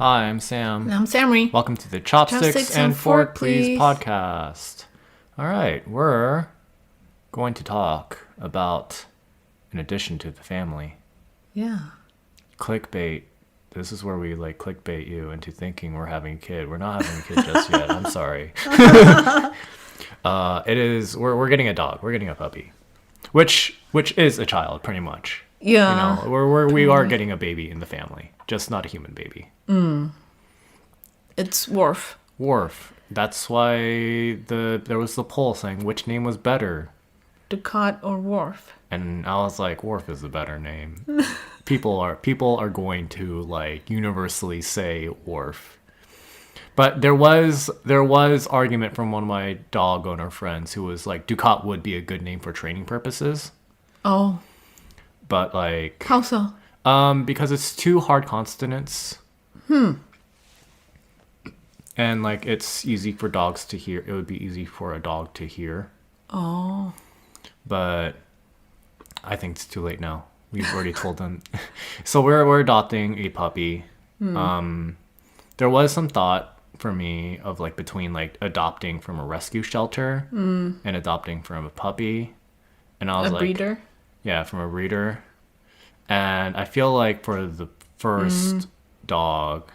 Hi, I'm Sam. And I'm Samri. Welcome to the Chopsticks and Fork Please podcast. All right, we're going to talk about an addition to the family. Yeah. Clickbait. This is where we clickbait you into thinking we're having a kid. We're not having a kid just yet. I'm sorry. It is. We're getting a dog. We're getting a puppy, which is a child, pretty much. Yeah. We are getting a baby in the family, just not a human baby. It's Worf. Worf. That's why there was the poll saying which name was better. Ducat or Worf? And I was like, Worf is the better name. People are going to universally say Worf. But there was argument from one of my dog owner friends who was like, Ducat would be a good name for training purposes. Oh. But How so? Because it's two hard consonants. And it's easy for dogs to hear. It would be easy for a dog to hear. Oh. But I think it's too late now. We've already told them. So we're adopting a puppy. There was some thought for me of between adopting from a rescue shelter and adopting from a puppy. And I was a breeder? Yeah, from a breeder. And I feel like for the first dog,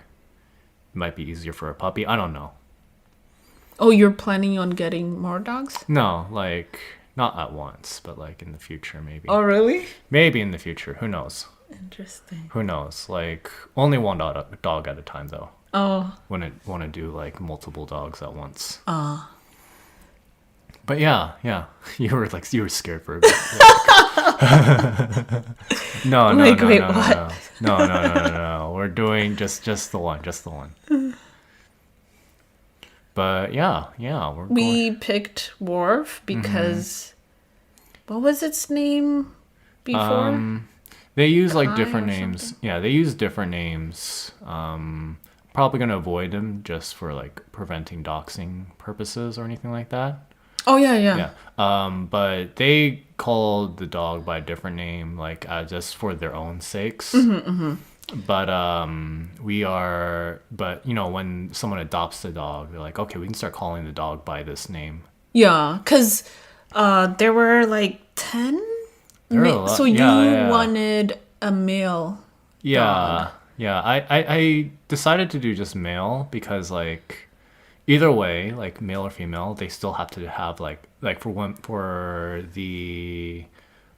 it might be easier for a puppy. I don't know. Oh, you're planning on getting more dogs? No, not at once, but in the future maybe. Oh, really? Maybe in the future. Who knows? Interesting. Who knows? Only one dog at a time though. Oh. Wouldn't want to do multiple dogs at once. But yeah. You were scared for a bit. No. Wait, what? No. We're doing just the one. But yeah, We picked Worf because what was its name before? They use Kai different or names. something? Yeah, they use different names. Probably gonna avoid them just for preventing doxing purposes or anything like that. Oh, yeah. But they called the dog by a different name, just for their own sakes. But when someone adopts the dog, they're like, okay, we can start calling the dog by this name. Yeah, because there were 10. There were a lot. So you wanted a male dog. Yeah. I decided to do just male because either way, male or female, they still have to have for the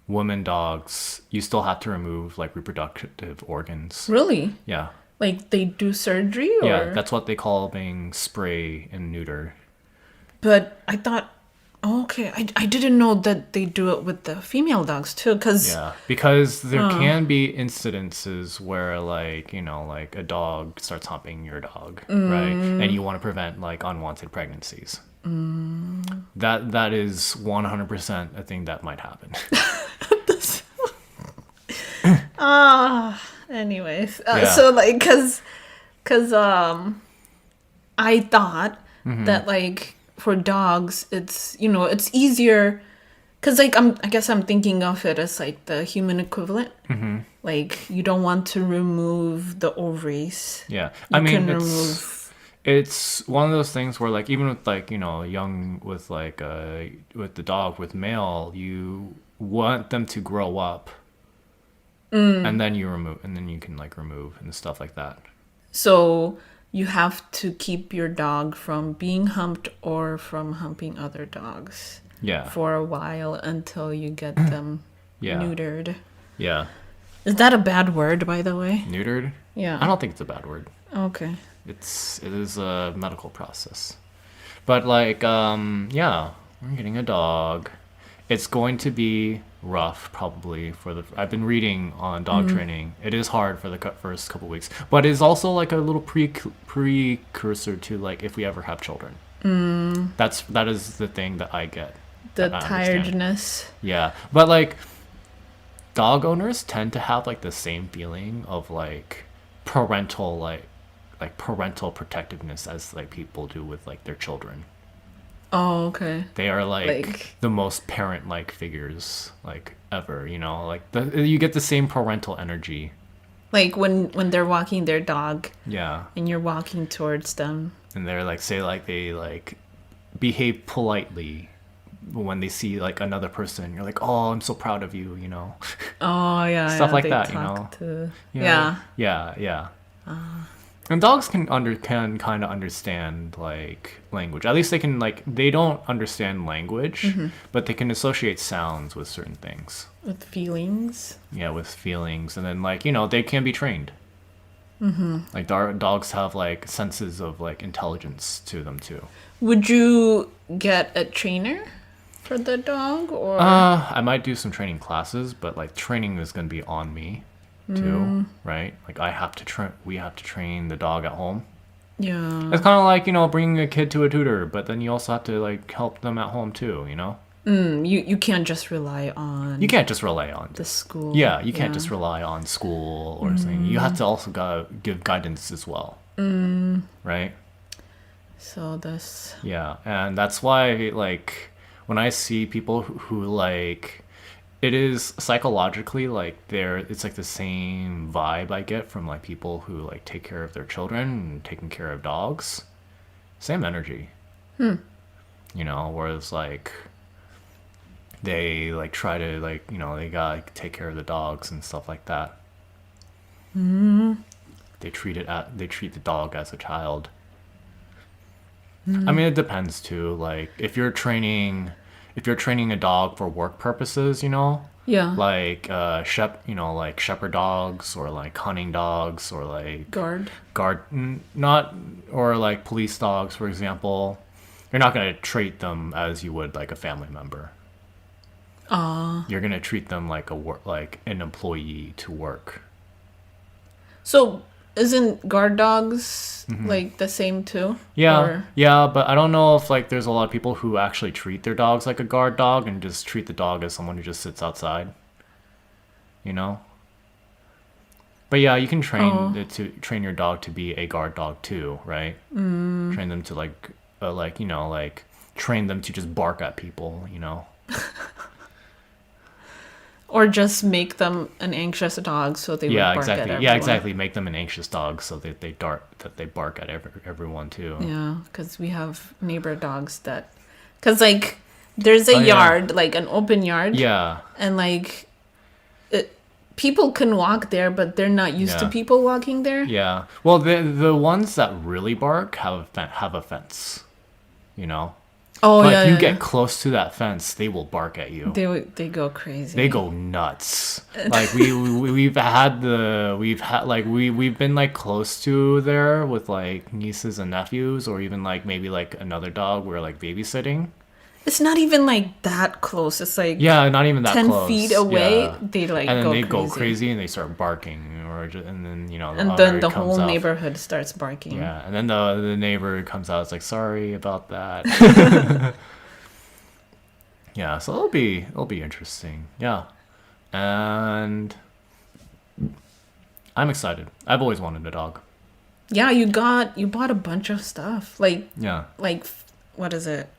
women dogs, you still have to remove reproductive organs. Really? Yeah. They do surgery or? Yeah, that's what they call being spray and neuter. But I thought, okay, I didn't know that they do it with the female dogs too, because there can be incidences where a dog starts humping your dog, right? And you want to prevent unwanted pregnancies. That is 100% a thing that might happen. Anyways, so because I thought that for dogs it's easier because I guess I'm thinking of it as the human equivalent. You don't want to remove the ovaries. Yeah, it's one of those things where even with young with with the dog with male, you want them to grow up. And then you remove, and then you can remove and stuff like that. So you have to keep your dog from being humped or from humping other dogs. Yeah. For a while until you get them neutered. Yeah. Is that a bad word, by the way? Neutered? Yeah. I don't think it's a bad word. Okay. It is a medical process. But we're getting a dog. It's going to be rough probably I've been reading on dog training. It is hard for the first couple weeks, but it's also a little precursor to if we ever have children. That is the thing that I get. The tiredness. Yeah, but dog owners tend to have the same feeling of parental parental protectiveness as people do with their children. Oh, okay. They are the most parent-like figures ever, you get the same parental energy Like when they're walking their dog Yeah. and you're walking towards them. And they're like, say like they like behave politely when they see like another person. You're like, oh, I'm so proud of you, you know. Oh yeah, Stuff yeah, like they that, you talk know. to- Yeah. yeah. Yeah. And dogs can kind of understand like language. At least they can like they don't understand language, but they can associate sounds with certain things. With feelings. Yeah, with feelings, and then like you know they can be trained. Like dogs have like senses of like intelligence to them too. Would you get a trainer for the dog or? I might do some training classes, but like training is gonna be on me too, right? Like I have to train. We have to train the dog at home. Yeah. It's kind of like, you know, bringing a kid to a tutor, but then you also have to like help them at home too, you know? You can't just rely on You can't just rely on the school. Yeah, you can't just rely on school or something. You have to also give guidance as well. Right? So this. Yeah, and that's why like when I see people who like it is psychologically like it's like the same vibe I get from like people who like take care of their children and taking care of dogs. Same energy. You know, whereas like they like try to like, you know, they gotta like, take care of the dogs and stuff like that. They treat the dog as a child. I mean, it depends too. Like if you're training a dog for work purposes, you know, Yeah. like like shepherd dogs or like hunting dogs or like not or like police dogs, for example, you're not gonna treat them as you would like a family member. You're gonna treat them like like an employee to work. So isn't guard dogs like the same too? Yeah, Or- yeah, but I don't know if like there's a lot of people who actually treat their dogs like a guard dog and just treat the dog as someone who just sits outside. You know? But yeah, you can train your dog to be a guard dog too, right? Train them to like you know, like train them to just bark at people, you know? Or just make them an anxious dog so they would Yeah, bark exactly. at everyone. Yeah, exactly. Make them an anxious dog so that they bark at everyone too. Yeah, because we have neighbor dogs that, because like there's a Oh, yeah. yard, like an open yard, Yeah. and like people can walk there, but they're not used to Yeah. people walking there. Yeah. Well, the ones that really bark have a fence, you know. Oh But yeah, if you yeah, get yeah. close to that fence, they will bark at you. They go crazy. They go nuts. Like we've been like close to there with like nieces and nephews, or even like maybe like another dog we're like babysitting. It's not even like that close. It's like Yeah, not even that 10 close. feet away. Yeah. They like And then go they crazy. go crazy and they start barking, and then you know, And owner then the comes whole out. neighborhood starts barking. Yeah, and then the neighbor comes out. It's like, sorry about that. Yeah, so it'll be interesting. Yeah, and I'm excited. I've always wanted a dog. Yeah, you bought a bunch of stuff. Like Yeah, what is it?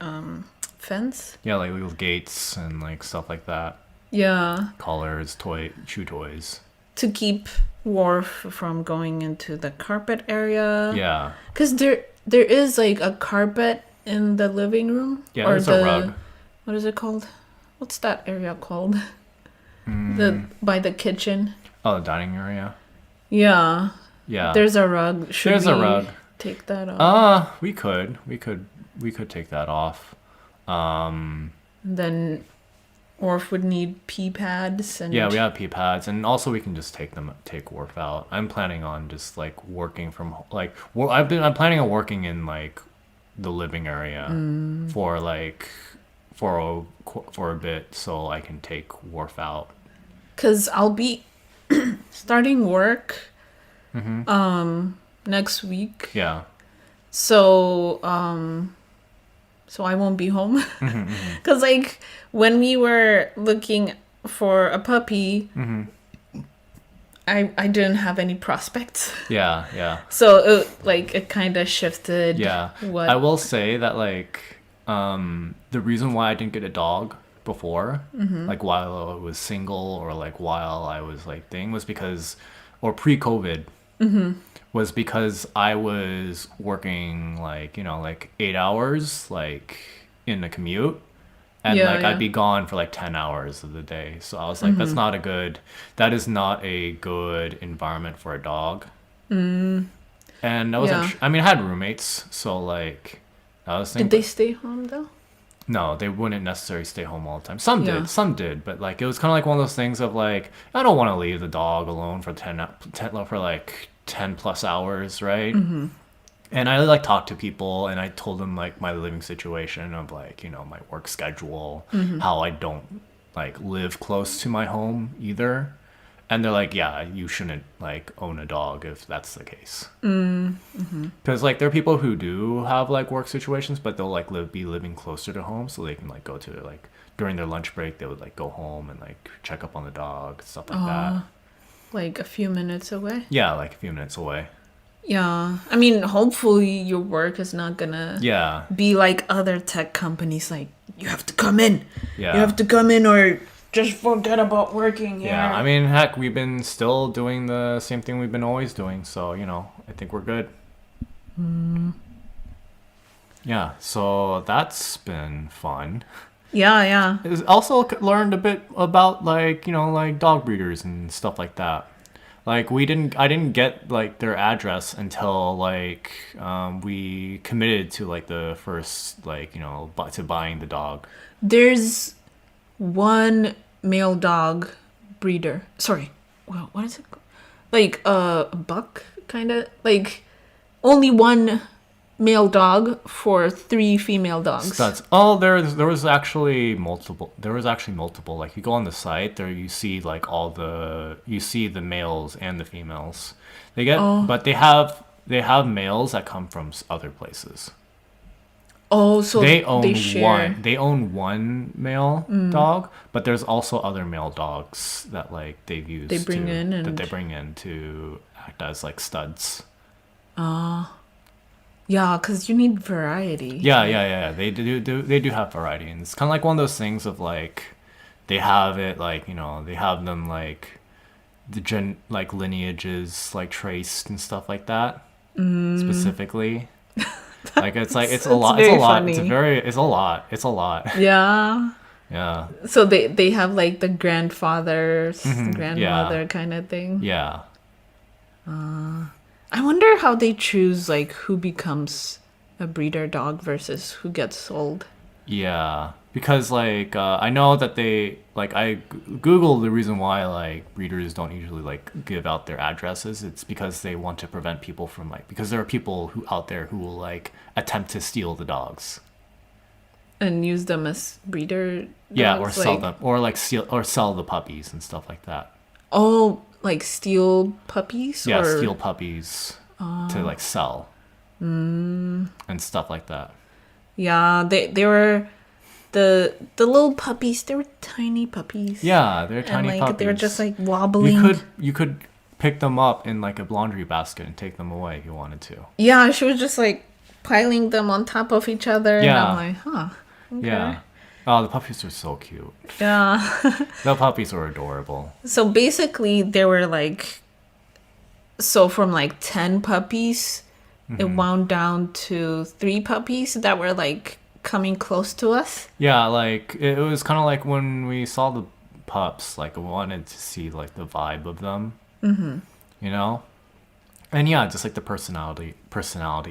Fence? yeah, like little gates and like stuff like that. Yeah. Collars, chew toys. To keep Worf from going into the carpet area. Yeah, Cause there is like a carpet in the living room. yeah. There's a rug. What is it called? What's that area called? Mm. By the kitchen. Oh, the dining area. Yeah. Yeah. There's a rug. Should There's we a rug. take that off? We could take that off. Then Worf would need pee pads and Yeah, we have pee pads, and also we can just take Worf out. I'm planning on just like working from like I'm planning on working in like the living area for like for a bit, so I can take Worf out. Cause I'll be starting work next week. Yeah. So so I won't be home. Cause like when we were looking for a puppy, I didn't have any prospects. Yeah, yeah. So it kind of shifted. Yeah. What I will say that like the reason why I didn't get a dog before, like while I was single or like while I was like was because or pre-COVID, was because I was working like, you know, like 8 hours, like in the commute. And Yeah, like yeah. I'd be gone for like 10 hours of the day. So I was like, that is not a good environment for a dog. And I wasn't, Yeah. I mean, I had roommates. So like, I was Did they thinking, stay home though? no, they wouldn't necessarily stay home all the time. Yeah. Some did, but like it was kind of like one of those things of like I don't want to leave the dog alone for 10 for like 10 plus hours, right? And I like talked to people and I told them like my living situation of like, you know, my work schedule, how I don't like live close to my home either. And they're like, yeah, you shouldn't like own a dog if that's the case. Because like there are people who do have like work situations, but they'll like be living closer to home, so they can like go to like during their lunch break, they would like go home and like check up on the dog, stuff like that. Like a few minutes away? Yeah, like a few minutes away. Yeah. I mean, hopefully your work is not gonna Yeah, be like other tech companies, like, you have to come in. yeah. You have to come in or just forget about working here. Yeah, I mean, heck, we've been still doing the same thing we've been always doing, so you know, I think we're good. Yeah, so that's been fun. Yeah, yeah. It's also learned a bit about like, you know, like dog breeders and stuff like that. Like I didn't get like their address until like we committed to like the first like, you know, to buying the dog. There's one male dog breeder. Sorry. Well, what is it called? Like a buck kind of, like only one male dog for 3 female dogs. Studs. Oh, there was actually multiple. There was actually multiple. Like you go on the site, there you see like you see the males and the females. But they have males that come from other places. Oh, so They own share. one. They own one male dog, but there's also other male dogs that like they've used They bring in that and- they bring in to act as like studs. Yeah, because you need variety. Yeah. They do have variety, and it's kind of like one of those things of like they have it like, you know, they have them like the like lineages like traced and stuff like that specifically. Like it's like it's a lot. It's a very lot. funny. It's a lot. Yeah. Yeah. So they have like the grandfather's grandmother yeah. kind of thing. Yeah. I wonder how they choose like who becomes a breeder dog versus who gets sold. Yeah, because like I know that they like Googled the reason why like breeders don't usually like give out their addresses. It's because they want to prevent people from like, because there are people who out there who will like attempt to steal the dogs. And use them as breeder dogs? Yeah, or sell like, them, or like sell the puppies and stuff like that. Oh, like steal puppies? Yeah, or... steal puppies to like sell and stuff like that. Yeah, they were the little puppies. They were tiny puppies. Yeah, they're tiny and like puppies. they were just like wobbling. You could pick them up in like a laundry basket and take them away if you wanted to. Yeah, she was just like piling them on top of each other. Yeah. And I'm like, huh. Okay. Yeah. Oh, the puppies are so cute. Yeah. The puppies are adorable. So basically, there were like, so from like 10 puppies, it wound down to 3 puppies that were like coming close to us. Yeah, like it was kind of like when we saw the pups, like I wanted to see like the vibe of them. You know? And yeah, just like the personality,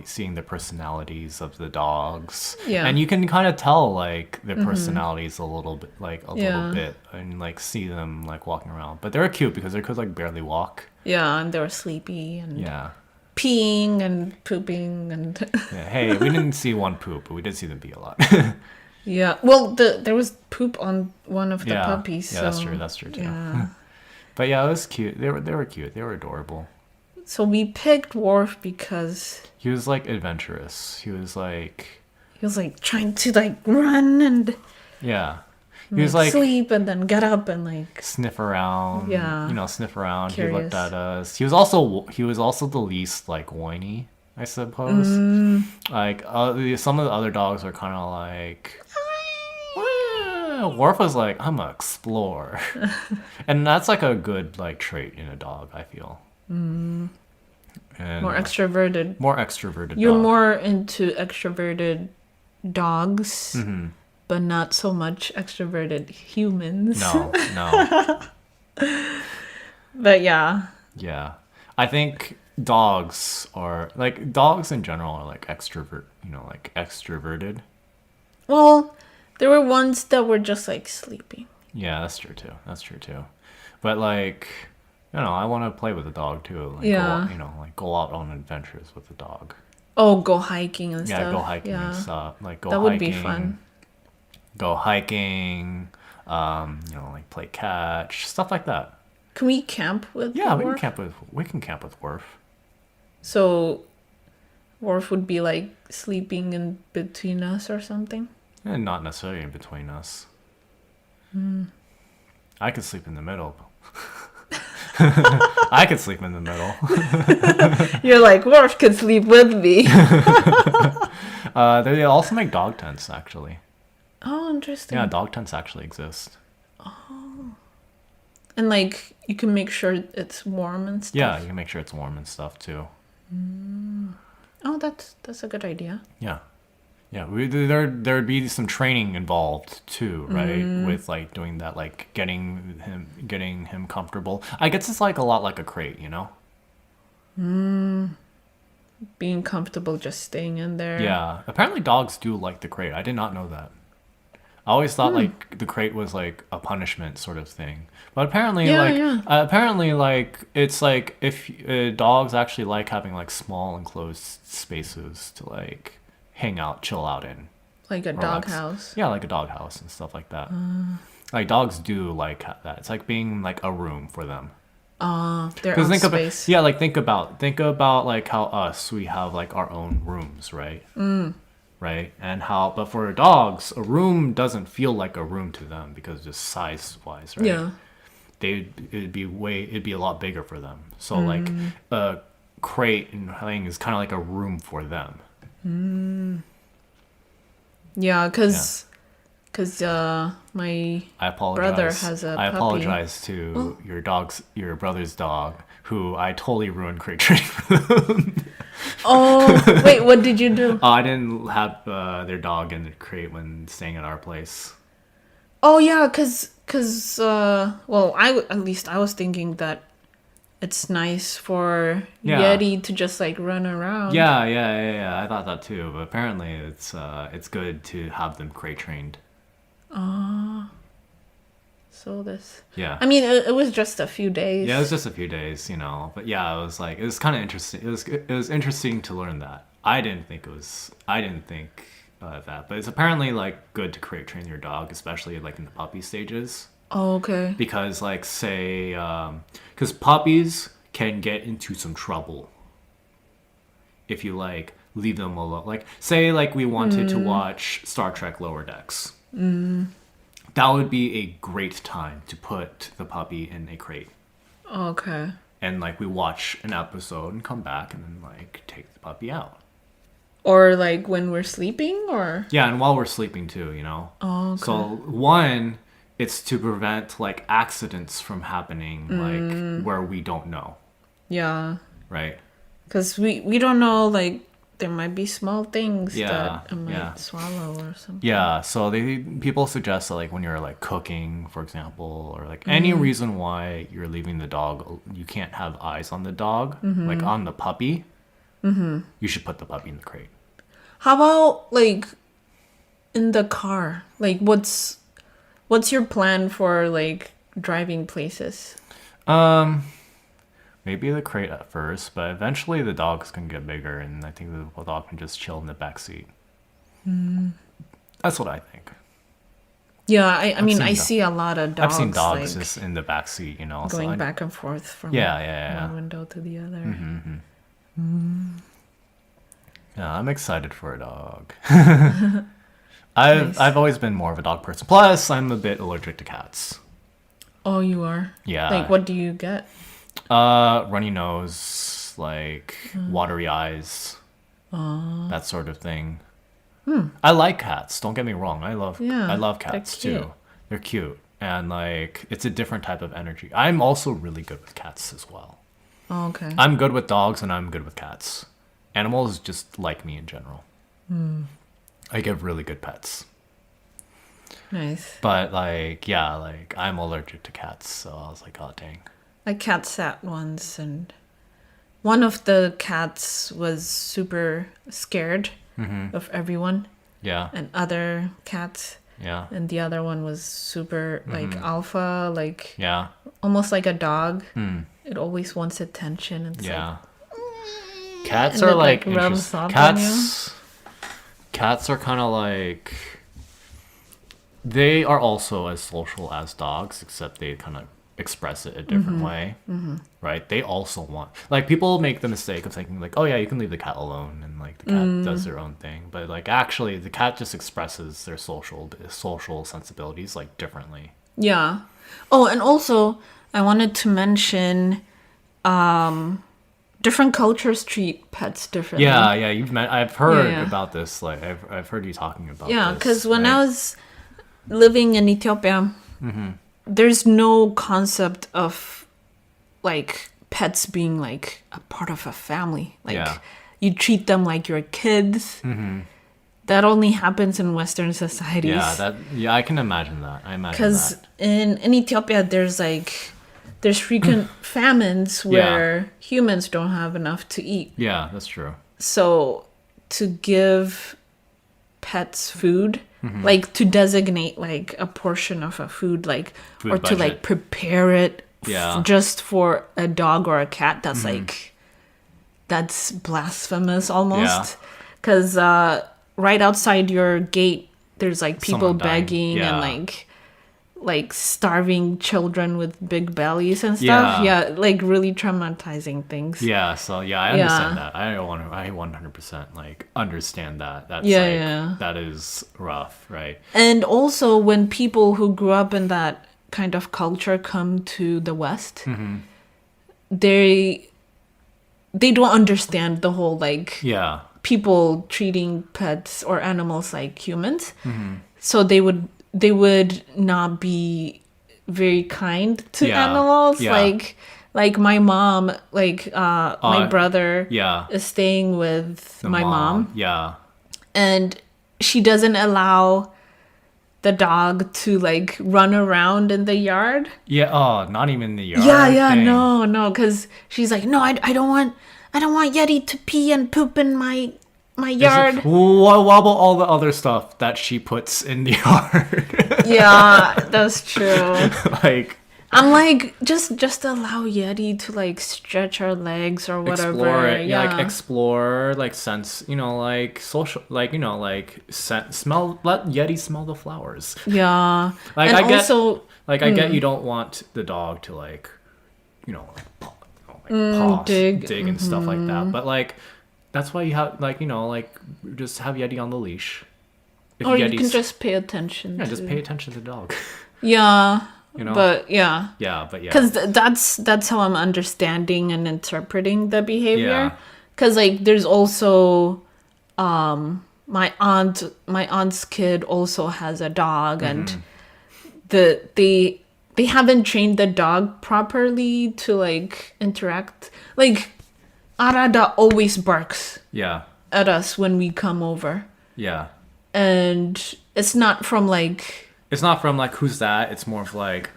seeing the personalities of the dogs. Yeah. And you can kind of tell like their personalities a little bit, Yeah. little bit, and like see them like walking around. But they're cute because they could like barely walk. Yeah, and they were sleepy and Yeah. peeing and pooping and Yeah. Hey, we didn't see one poop, but we did see them pee a lot. yeah. Well, there was poop on one of the Yeah. puppies. Yeah, that's so, true. That's true too. Yeah. But yeah, it was cute. They were cute. They were adorable. So we picked Worf because He was like adventurous. He was like, he was like trying to like run and yeah. He was like sleep and then get up and like sniff around. Yeah. You know, sniff around. Curious. He looked at us. He was also the least like whiny, I suppose. Like some of the other dogs are kind of like. Worf was like, I'm gonna explore, and that's like a good like trait in a dog, I feel. And More extroverted. more extroverted You're dog. more into extroverted dogs, Mm-hmm. but not so much extroverted humans. No. But yeah. Yeah. I think dogs are like dogs in general are like like extroverted. Well, there were ones that were just like sleeping. Yeah, that's true too. That's true too. But like, I want to play with a dog too. Like Yeah. like go out on adventures with a dog. Oh, go hiking and Yeah, stuff. go hiking Yeah. and stuff. Like go That hiking. would be fun. Go hiking. Like play catch, stuff like that. Can we camp with Yeah, Worf? we can camp with Worf. So Worf would be like sleeping in between us or something? And not necessarily in between us. I could sleep in the middle. I could sleep in the middle. You're like, Worf could sleep with me. They also make dog tents, actually. Oh, interesting. Yeah, dog tents actually exist. And like, you can make sure it's warm and stuff. Yeah, you can make sure it's warm and stuff too. Oh, that's a good idea. Yeah, there'd be some training involved too, right? With like doing that, like getting him comfortable. I guess it's like a lot like a crate, Being comfortable just staying in there. Yeah, apparently dogs do like the crate. I did not know that. I always thought like the crate was like a punishment sort of thing, but apparently like it's like if dogs actually like having like small enclosed spaces to like hang out, chill out in. Like a Relax. doghouse. Yeah, like a doghouse and stuff like that. Like dogs do like that. It's like being like a room for them. Their own Think space. about think about like how we have like our own rooms, right? Right, and but for dogs, a room doesn't feel like a room to them because just size wise, right? Yeah. It'd be a lot bigger for them. So like a crate and thing is kind of like a room for them. Yeah, because my I apologize. brother has a I puppy. apologize to your brother's dog, who I totally ruined crate training for them. Oh, wait, what did you do? I didn't have their dog in the crate when staying at our place. Oh, yeah, because well, at least I was thinking that it's nice for Yeah. Yeti to just like run around. Yeah. I thought that too, but apparently it's good to have them crate trained. So this. Yeah. I mean, it was just a few days. Yeah, it was just a few days, but yeah, it was kind of interesting. It was interesting to learn that. I didn't think that, but it's apparently like good to crate train your dog, especially like in the puppy stages, Oh, okay. because like say, because puppies can get into some trouble if you like leave them alone. Like say like we wanted to watch Star Trek Lower Decks. That would be a great time to put the puppy in a crate. Okay. And like we watch an episode and come back and then like take the puppy out. Or like when we're sleeping, or? Yeah, and while we're sleeping too, Oh, okay. So one, it's to prevent like accidents from happening like where we don't know, Yeah. right? Because we don't know, like, there might be small things Yeah, that I might yeah. swallow or something. Yeah, so people suggest that like when you're like cooking, for example, or like any reason why you're leaving the dog, you can't have eyes on the dog, like on the puppy. You should put the puppy in the crate. How about, like, in the car? Like, what's your plan for, like, driving places? Maybe the crate at first, but eventually the dogs can get bigger, and I think the dog can just chill in the back seat. That's what I think. Yeah, I mean, seen I see a lot of dogs, I've seen dogs like, just in the back seat, so going back and forth from Yeah. one window to the other. Yeah, I'm excited for a dog. Nice. I've always been more of a dog person. Plus, I'm a bit allergic to cats. Oh, you are? Yeah. Like, what do you get? Runny nose, like watery eyes, that sort of thing. I like cats. Don't get me wrong. I love cats they're cute. too. They're cute, and like it's a different type of energy. I'm also really good with cats as well. Oh, okay. I'm good with dogs and I'm good with cats. Animals just like me in general. I give really good pets. Nice. But like, yeah, like I'm allergic to cats, so I was like, oh dang. I cat sat once, and one of the cats was super scared of everyone Yeah, and other cats, yeah, and the other one was super like alpha, like yeah, almost like a dog. It always wants attention, and it's yeah. Cats and are it, like rubs interesting. up on you. Cats are kind of like they are also as social as dogs, except they kind of express it a different way, right? They also want like people make the mistake of thinking like, oh yeah, you can leave the cat alone and like the cat does their own thing, but like actually the cat just expresses their social sensibilities like differently. Yeah. Oh, and also I wanted to mention different cultures treat pets differently. Yeah, yeah, I've heard Yeah. about this. Like I've heard you talking about Yeah, this. because when right? I was living in Ethiopia, there's no concept of like pets being like a part of a family. Like Yeah. you treat them like your kids. That only happens in Western societies. Yeah, I can imagine that. I imagine Because that. in Ethiopia, there's frequent famines where humans don't have enough to eat. Yeah, that's true. So to give pets food, like to designate like a portion of a food, like Food or to budget. like prepare it Yeah. just for a dog or a cat, that's like that's blasphemous almost. Because right outside your gate, there's like people Someone dying. begging Yeah. and like starving children with big bellies and stuff. Yeah. Yeah, like really traumatizing things. Yeah, so yeah, I Yeah. understand that. I 100% like understand that. That's Yeah, like yeah. that is rough, right? And also when people who grew up in that kind of culture come to the West, they don't understand the whole like Yeah. people treating pets or animals like humans. So they would not be very kind to Yeah, animals. yeah. Like my mom, like my brother Yeah. is staying with The my mom, Yeah. and she doesn't allow the dog to like run around in the yard. Yeah, oh, not even the yard. Yeah, thing. no, because she's like, no, I don't want Yeti to pee and poop in my Is yard. it- what about all the other stuff that she puts in the yard? Yeah, that's true. Like I'm like, just allow Yeti to like stretch our legs or whatever. explore it, Yeah, like explore, like sense, like social, like like smell. Let Yeti smell the flowers. yeah. Like And I get, also, like I get you don't want the dog to like, paw, dig. and stuff like that. But like, that's why you have like just have Yeti on the leash. If or you can Yeti's- just pay attention. yeah, to... just pay attention to the dog. Yeah, You know? but yeah. Yeah, but yeah. Because that's how I'm understanding and interpreting the behavior. Yeah. Because like there's also my aunt's kid also has a dog, and they haven't trained the dog properly to like interact. Like Arada always barks Yeah, at us when we come over, yeah. and it's not from like It's not from like who's that. It's more of like,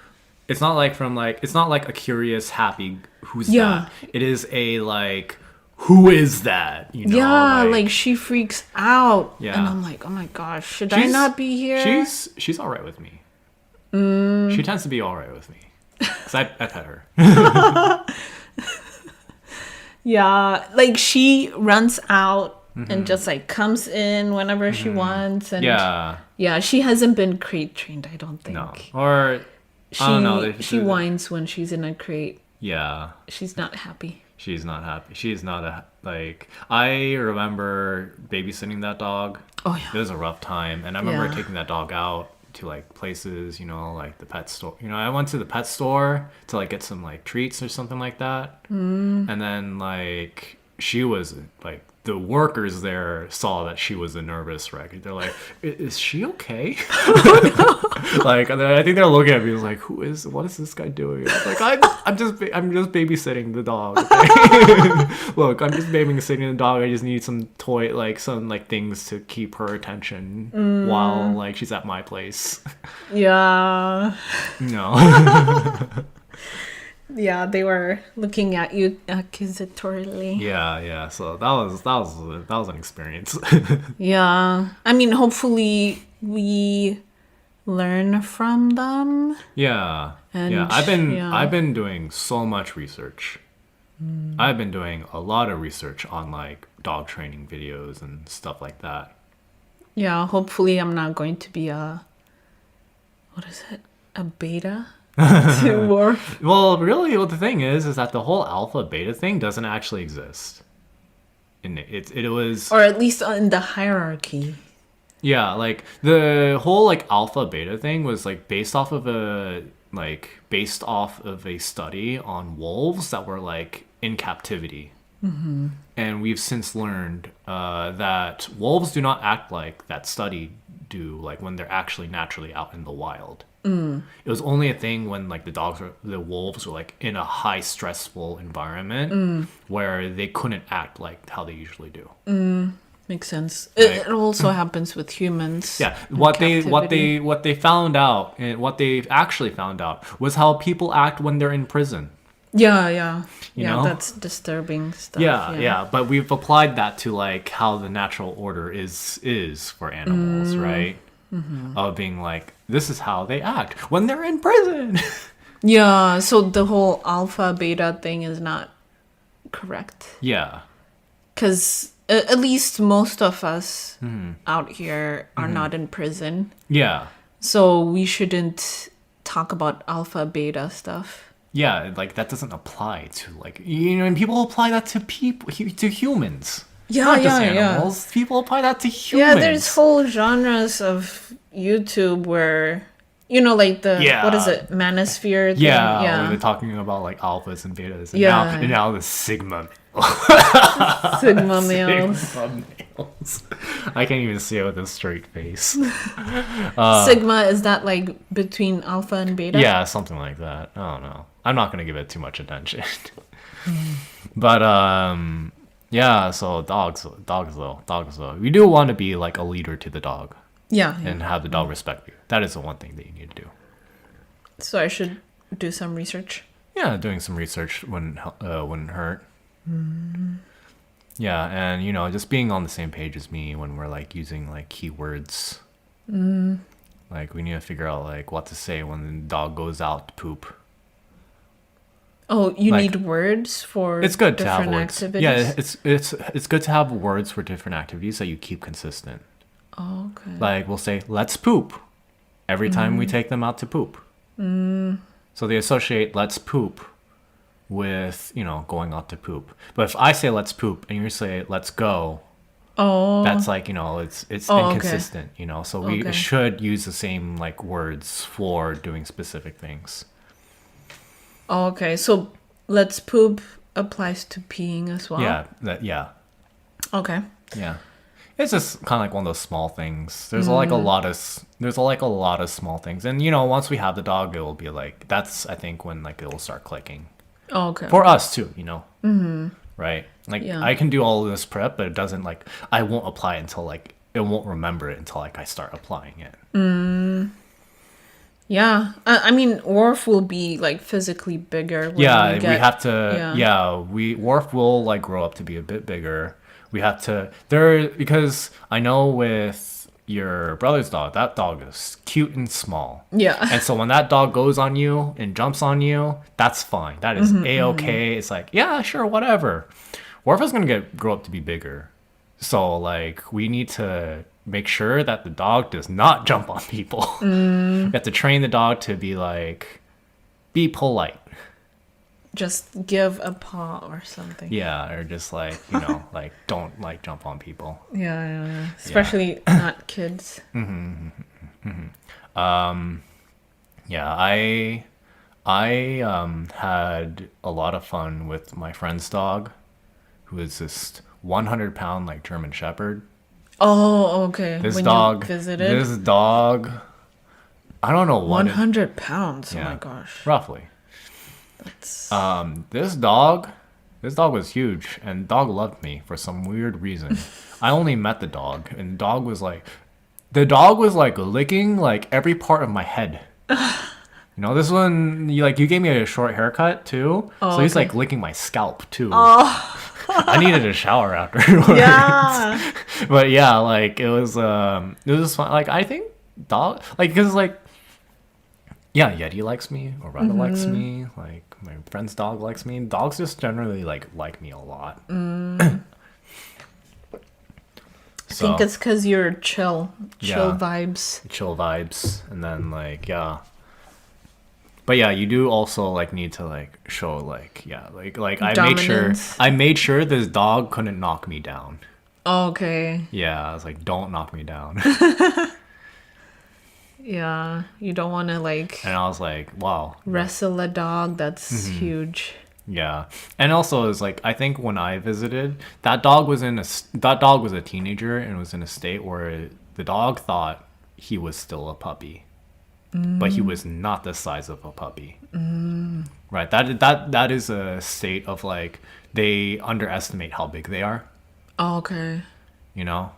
it's not like from like, it's not like a curious, happy who's Yeah. that. It is a like, who is that? yeah, like she freaks out. Yeah. And I'm like, oh my gosh, should I not be here? She's all right with me. She tends to be all right with me. 'Cause I pet her. Yeah, like she runs out and just like comes in whenever she wants, and Yeah, she hasn't been crate trained, I don't think. no, or She I don't know. she whines when she's in a crate. Yeah, She's not happy. she's not happy. She's not like. I remember babysitting that dog. Oh It yeah. was a rough time, and I remember Yeah. taking that dog out to like places, like the pet store. I went to the pet store to like get some like treats or something like that, and then like she was like the workers there saw that she was a nervous wreck. They're like, "Is she okay?" Like, I think they're looking at me like, what is this guy doing? I was like, I'm just babysitting the dog. Okay? Look, I'm just babysitting the dog. I just need some some like things to keep her attention while like she's at my place. Yeah. No. Yeah, they were looking at you accusatorily. Yeah. So that was an experience. Yeah. I mean, hopefully we learn from them. Yeah. And yeah. I've been doing so much research. I've been doing a lot of research on like dog training videos and stuff like that. Yeah, hopefully I'm not going to be a beta to Worf. Well, really, what the thing is that the whole alpha beta thing doesn't actually exist. And it was, Or at least in the hierarchy. yeah, like the whole like alpha beta thing was like based off of a study on wolves that were like in captivity. Mm-hmm. And we've since learned that wolves do not act like that study do, like when they're actually naturally out in the wild. It was only a thing when like the wolves were like in a high stressful environment where they couldn't act like how they usually do. Makes sense. Right. It also happens with humans. Yeah, in what captivity. they found out, and what they actually found out was how people act when they're in prison. Yeah. You Yeah, know? that's disturbing stuff. Yeah. But we've applied that to like how the natural order is for animals, right? Mm-hmm. Of being like, this is how they act when they're in prison. Yeah, so the whole alpha beta thing is not correct. Yeah. Because at least most of us out here are not in prison. Yeah. So we shouldn't talk about alpha beta stuff. Yeah, like that doesn't apply to like, and people apply that to humans. Yeah, Not just yeah. animals. People apply that to humans. Yeah, there's whole genres of YouTube where, like the, what is it, manosphere thing? Yeah, we're talking about like alphas and betas. And Yeah. now the sigma. Sigma males. Sigma males. I can't even see it with a straight face. Sigma, is that like between alpha and beta? Yeah, something like that. I don't know. I'm not gonna give it too much attention. But yeah. So dogs though. We do want to be like a leader to the dog Yeah. and have the dog respect you. That is the one thing that you need to do. So I should do some research. Yeah, doing some research wouldn't hurt. Yeah, and just being on the same page as me when we're like using like keywords. Like we need to figure out like what to say when the dog goes out to poop. Oh, you Like, need words for It's good to have different words. activities? Yeah, it's good to have words for different activities that you keep consistent. Oh, okay. Like we'll say let's poop every time we take them out to poop. So they associate let's poop with going out to poop. But if I say let's poop and you say let's go, that's like it's okay. inconsistent. So we Okay. should use the same like words for doing specific things. Oh, okay. So let's poop applies to peeing as well? Yeah. Okay. Yeah. It's just kind of like one of those small things. There's like a lot of small things. And once we have the dog, it will be like that's I think when like it will start clicking. Oh, okay. For us too, Right? Like Yeah. I can do all of this prep, but it doesn't like I won't apply it until like it won't remember it until like I start applying it. Yeah. I mean, Worf will be like physically bigger. When We get, have to Worf will like grow up to be a bit bigger. We have to because I know with your brother's dog, that dog is cute and small. Yeah. And so when that dog goes on you and jumps on you, that's fine. That is A-okay. It's like, yeah, sure, whatever. Worf is gonna grow up to be bigger. So like we need to make sure that the dog does not jump on people. We have to train the dog to be polite. Just give a paw or something. Yeah, or just like, like don't like jump on people. Yeah. Especially not kids. Yeah, I had a lot of fun with my friend's dog, who is just 100-pound like German Shepherd. Oh, okay. This When dog, you visited, this dog, I don't know what 100 pounds. Oh yeah, my gosh. roughly. That's This dog was huge, and dog loved me for some weird reason. I only met the dog, and the dog was like licking like every part of my head. You know, this one, you gave me a short haircut too, so he's okay. like licking my scalp too. Oh, I needed a shower afterwards. yeah. But yeah, like it was fun. Like I think dog, like because like yeah, Yeti likes me, Oretta likes me, like my friend's dog likes me. Dogs just generally like me a lot. I think it's because you're chill Yeah. vibes. Chill vibes, and then like yeah. But yeah, you do also like need to like show like yeah, like Dominance. I made sure this dog couldn't knock me down. Okay. Yeah, I was like, don't knock me down. Yeah, you don't want to like And I was like, wow. wrestle a dog. That's huge. Yeah. And also it's like I think when I visited, that dog was a teenager and was in a state where the dog thought he was still a puppy. But he was not the size of a puppy. Right. That is a state of like they underestimate how big they are, Oh, okay. you know?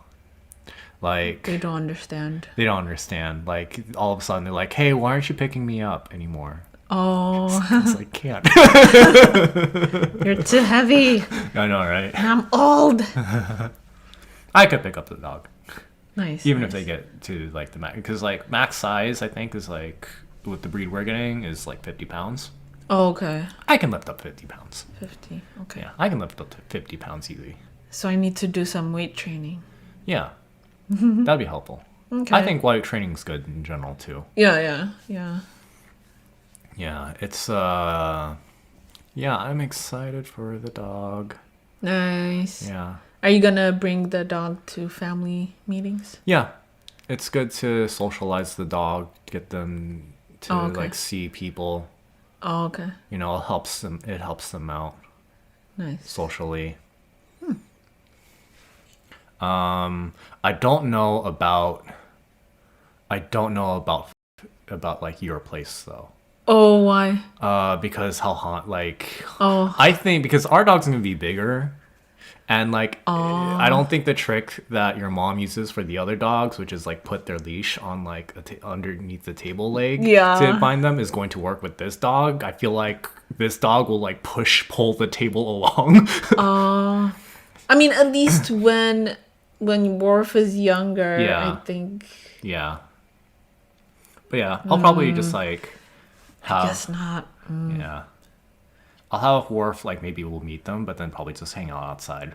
Like They don't understand. they don't understand. Like all of a sudden they're like, "Hey, why aren't you picking me up anymore?" Oh, It's like, can't. you're too heavy. I know, right? And I'm old. I could pick up the dog. Nice. Even if nice. they get to like the max, because like max size I think is like with the breed we're getting is like 50 pounds. Oh, okay. I can lift up 50 pounds. 50. Okay. Yeah, I can lift up to 50 pounds easily. So I need to do some weight training. Yeah, that'd be helpful. Okay. I think weight training is good in general too. Yeah. Yeah, it's yeah, I'm excited for the dog. Nice. Yeah, Are you gonna bring the dog to family meetings? yeah, it's good to socialize the dog, get them to Oh, okay. like see people. Oh, okay. You know, it helps them out Nice. socially. I don't know about like your place though. Oh, why? Because how hot like Oh, I think because our dog's gonna be bigger, and like Oh. I don't think the trick that your mom uses for the other dogs, which is like put their leash on like underneath the table leg Yeah. to bind them, is going to work with this dog. I feel like this dog will like pull the table along. I mean, at least when Worf is younger, Yeah. I think. Yeah. But yeah, I'll probably just like have Guess not. yeah. I'll have Worf like maybe we'll meet them, but then probably just hang out outside.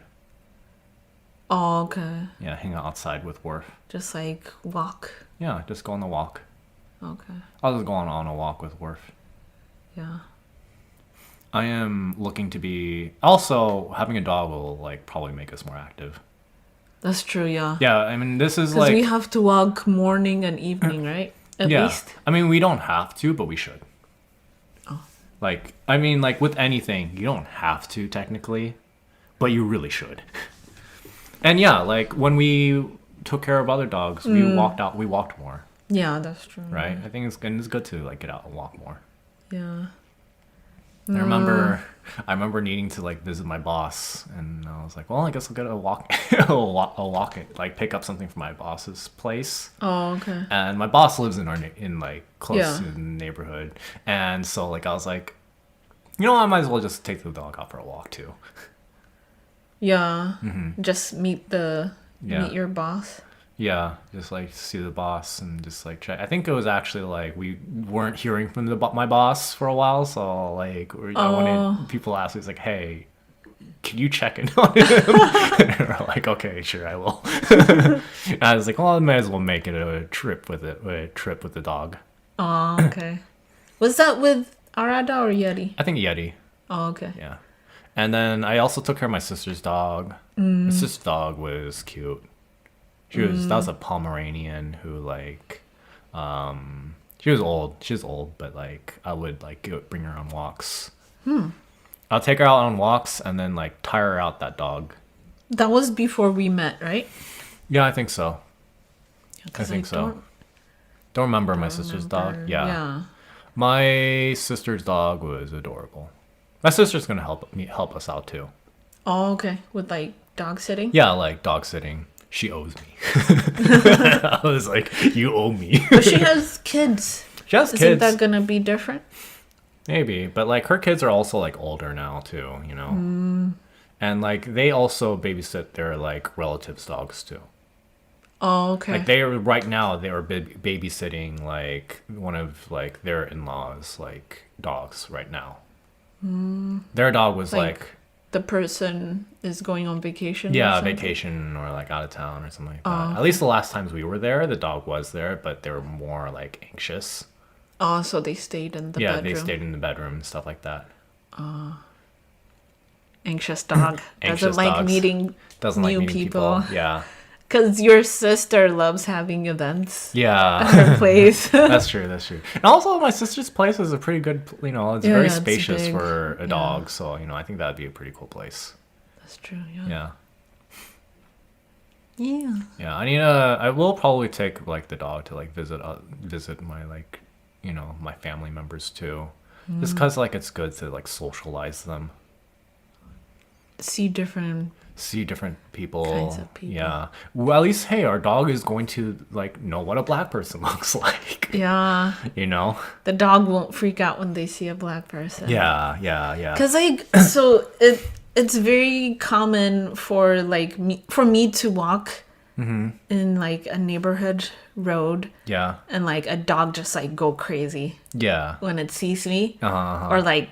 Oh, okay. Yeah, hang out outside with Worf. Just like walk. Yeah, just go on the walk. Okay. I'll just go on a walk with Worf. Yeah. I am looking to be also having a dog will like probably make us more active. That's true, yeah. Yeah, I mean this is Because like we have to walk morning and evening, right? At yeah. least. I mean we don't have to, but we should. Oh. Like I mean like with anything, you don't have to technically, but you really should. And yeah, like when we took care of other dogs, we walked more, Yeah, that's true. right? I think it's good to like get out and walk more. Yeah. I remember needing to like visit my boss, and I was like, well, I guess I'll get a walk, I'll walk it, like pick up something from my boss's place. Oh, okay. And my boss lives in in like close Yeah. to the neighborhood, and so like I was like, you know, I might as well just take the dog out for a walk too. Yeah. Just meet Yeah. your boss. Yeah, just like see the boss and just like check. I think it was actually like we weren't hearing from my boss for a while, so like I wanted people to ask me, it's like, hey, can you check in on him? And we're like, okay, sure, I will. And I was like, well, I might as well make it a trip with the dog. Oh, okay. Was that with Arada or Yeti? I think Yeti. Oh, okay. Yeah. And then I also took care of my sister's dog. My sister's dog was cute. That was a Pomeranian who like she was old, but like I would like bring her on walks. I'll take her out on walks and then like tire her out that dog. That was before we met, right? Yeah, I think so. I 'Cause think so. don't Don't remember my sister's dog. remember. Yeah. Yeah. My sister's dog was adorable. My sister's gonna help us out too. Oh, okay. With like dog sitting? Yeah, like dog sitting. She owes me. I was like, you owe me. But she has kids. She has Isn't kids. that gonna be different? Maybe, but like her kids are also like older now too, you know. And like they also babysit their like relatives' dogs too. Oh, okay. Like they are right now they were babysitting like one of like their in-laws like dogs right now. Their dog was like the person is going on vacation. or yeah, something? vacation or like out of town or something like that. At least the last times we were there, the dog was there, but they were more like anxious. Oh, so they stayed in the bedroom. They stayed in the bedroom and stuff like that. Anxious dog. Anxious Doesn't like dogs. meeting Doesn't new like meeting people. Yeah. Because your sister loves having events at Yeah. her place. That's true. That's true. And also, my sister's place is a pretty good, you know, it's Yeah, very it's spacious big. for a Yeah. dog. So, you know, I think that'd be a pretty cool place. That's true, yeah. Yeah. Yeah. Yeah. I will probably take like the dog to like visit my like, you know, my family members too. Just because like it's good to like socialize them. See different. See different people. Kinds of people. Yeah. Well, at least, hey, our dog is going to like know what a black person looks like. Yeah. You know? The dog won't freak out when they see a black person. Yeah. Yeah. Yeah. Because like, so it's very common for like me to walk in like a neighborhood road Yeah. and like a dog just like go crazy Yeah. when it sees me Uh-huh. or like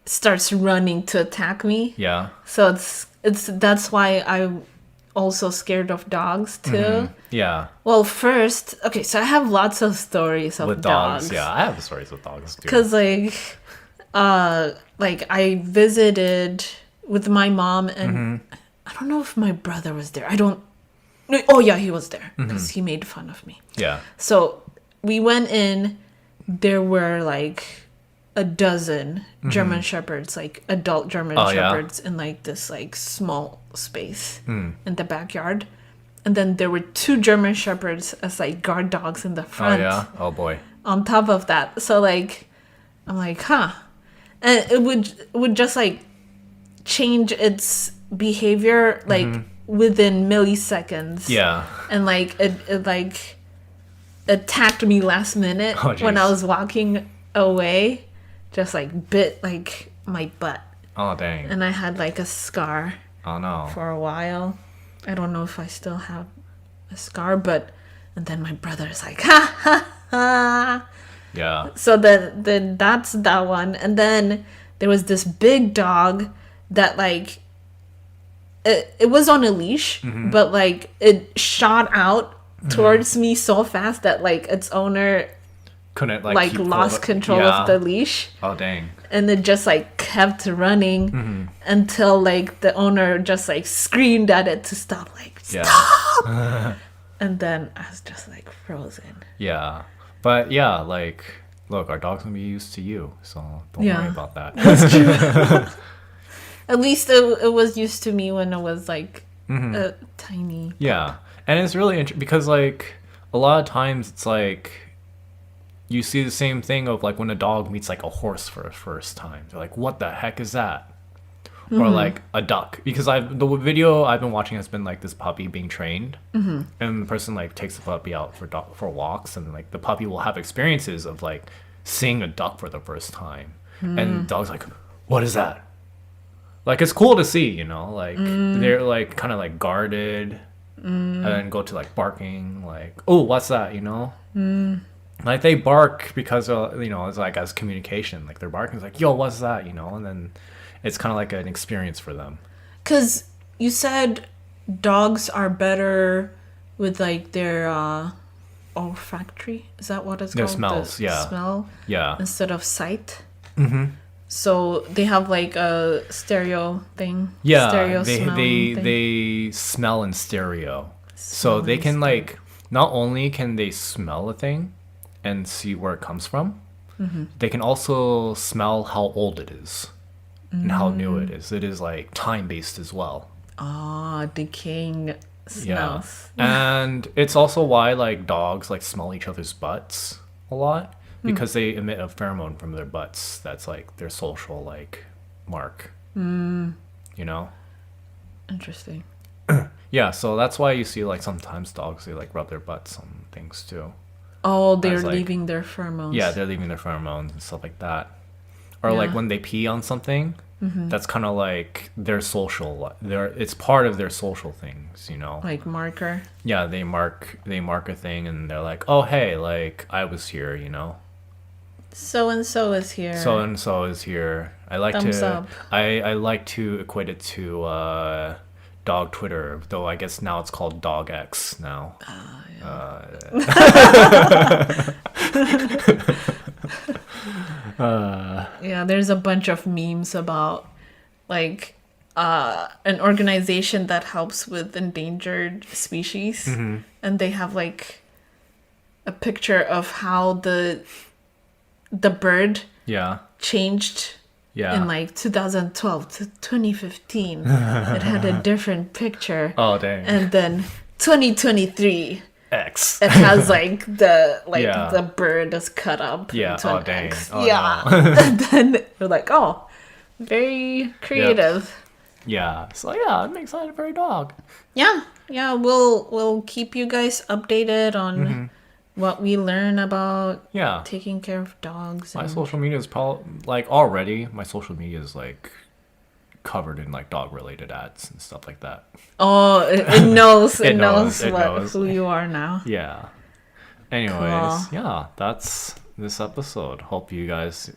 starts running to attack me. Yeah. So that's why I'm also scared of dogs too. Yeah. Well, first, okay, so I have lots of stories of With dogs. Yeah. I have stories with dogs too. Cause like I visited with my mom and I don't know if my brother was there. Oh yeah, he was there because he made fun of me. Yeah. So we went in. There were like a dozen German Shepherds, like adult German Shepherds, in like this like small space in the backyard. And then there were 2 German Shepherds as like guard dogs in the Oh, front. yeah. Oh, boy. On top of that, so like I'm like, huh, and it would just like change its behavior like within milliseconds. Yeah. And like it like attacked me last minute Oh, when I jeez. was walking away, just like bit like my butt, Oh, dang. and I had like a scar Oh, no. for a while. I don't know if I still have a scar, but and then my brother's like, ha ha ha. Yeah. So then that's that one, and then there was this big dog that like it was on a leash, but like it shot out towards me so fast that like its owner Couldn't like keep hold lost of- control yeah. of the leash, Oh, dang. and it just like kept running until like the owner just like screamed at it to stop, like Yeah. stop. And then I was just like frozen. Yeah. But yeah, like, look, our dog's gonna be used to you, so don't Yeah. worry about that. At least it was used to me when I was like a tiny. Yeah. And it's really interesting because, like, a lot of times it's like you see the same thing of like when a dog meets like a horse for the first time. They're like, what the heck is that? Or like a duck. Because the video I've been watching has been like this puppy being trained. And the person like takes the puppy out for walks, and like the puppy will have experiences of like seeing a duck for the first time. And the dog's like, what is that? Like, it's cool to see, you know, like they're like kind of like guarded and then go to like barking, like, oh, what's that, you know? Like they bark because, you know, it's like as communication, like they're barking, it's like, yo, what's that, you know? And then it's kind of like an experience for them. Because you said dogs are better with like their olfactory. Is that what it's Their called? smells, The yeah. Smell Yeah. instead of sight. So they have like a stereo thing. Yeah, Stereo they smell thing. they smell in stereo, so they can like not only can they smell a thing and see where it comes from, they can also smell how old it is and how new it is. It is like time based as well. Decaying Yeah. smells. And it's also why like dogs like smell each other's butts a lot because they emit a pheromone from their butts that's like their social like mark. You know? Interesting. Yeah, so that's why you see like sometimes dogs they like rub their butts on things too. Oh, they're As, like- leaving their pheromones. Yeah, they're leaving their pheromones and stuff like that. Or like Yeah. when they pee on something, that's kind of like their social. It's part of their social things, you know. Like marker. Yeah, they mark a thing, and they're like, oh hey, like I was here, you know. So and so is here. So and so is here. I like Thumbs to. up. I like to equate it to dog Twitter, though I guess now it's called Dog X now. Yeah, there's a bunch of memes about like an organization that helps with endangered species, and they have like a picture of how the bird Yeah. changed Yeah. in like 2012 to 2015. It had a different picture, Oh dang. and then 2023. X. It has like Yeah. the bird is cut up Yeah, into oh, an dang. X. Oh, Yeah. And then we're like, oh, very creative. Yeah. So yeah, I'm excited for a dog. Yeah. Yeah, we'll keep you guys updated on what we learn about Yeah. taking care of dogs. My And, social media is probably like already. My social media is like covered in like dog related ads and stuff like that. oh, it knows It knows, it what knows. who you are now. Yeah. Anyways, Cool. yeah, that's this episode. Hope you guys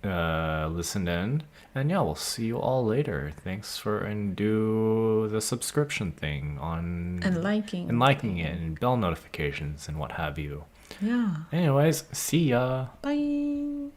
listened in, and yeah, we'll see you all later. Thanks for and do the subscription thing on And liking. it and bell notifications and what have you. Yeah. Anyways, see ya. Bye.